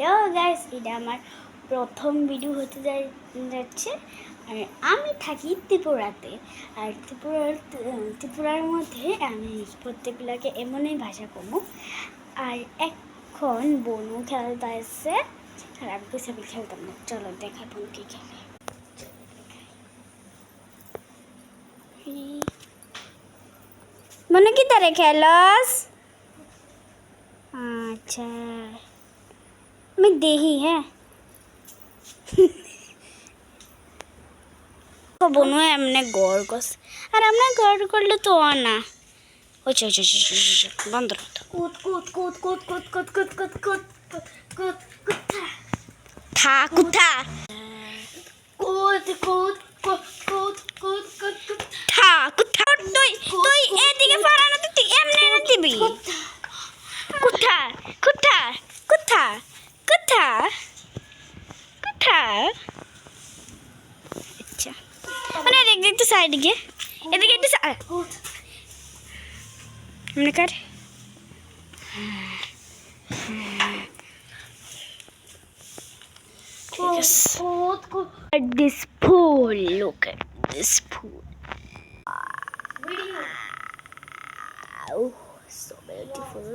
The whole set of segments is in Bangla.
হ্যালো গাইস, এটা আমার প্রথম ভিডিও হতে যাচ্ছে। আর আমি থাকি ত্রিপুরাতে। আর ত্রিপুরার মধ্যে আমি প্রত্যেকগুলোকে এমনই ভাষা কমু। আর এখন বনু খেলতে আসছে, আর আমি গুছাবি খেলতাম না। চলো দেখাই বোন কি খেলে। বনু কি তারে খেলস? আচ্ছা, मैं देही है বনু এমনি গড় গছ আর আমরা গড় করলে তো না ওইছে বন্ধ কুত কুত কুত কুত কুত কুত কুত কুত কুত কুত কুথা থা কুথা কুত কুত কুত কুত কুত কুত কুত থা কুথা তুই তুই এদিকে পারা না, তুই এমনি না দিবি কুথা কুথা কুথা কুথা কুথা। আচ্ছা মানে দেখ একটু সাইড গিয়ে এদিকে একটু মনে কর this pool, look at this pool. Wow, so beautiful.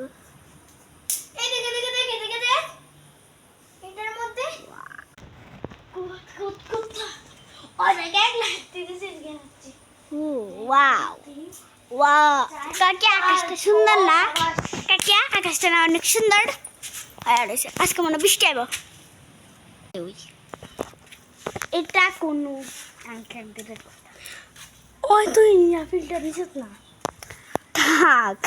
কাকিয়া আকাশটা সুন্দর না? কাকিয়া আকাশটা না অনেক সুন্দর। আজকে মনে বৃষ্টি আইব। এটা কোনো আঙ্কেলদের কথা। ওই তুই ফিল্টার দিছিস না? থাক।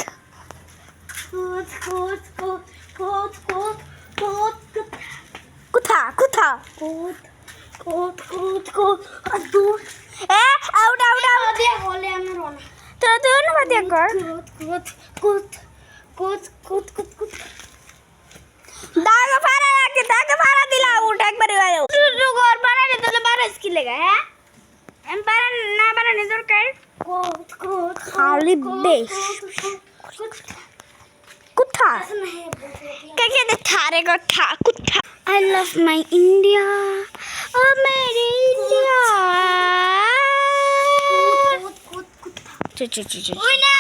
কোথা কোথা কোথ কোথ কোথ কোথ দূর এ আউট আউট আউট দিয়ে বলে আমরা রনা তো তুই অনুবাদ কর কোথ কোথ কোথ কোথ কোথ কোথ দাগ ফাড়া দিলা আউট একবারে গায়ো তুই ঘর বানালে তাহলে বারাস কি লাগা হ্যাঁ এম পারা না বানানে দরকার কোথ কোথ খালি বেশ কোথা কাকে দে থারে কথা কোথা I love my India, oh मेरी India। ওই না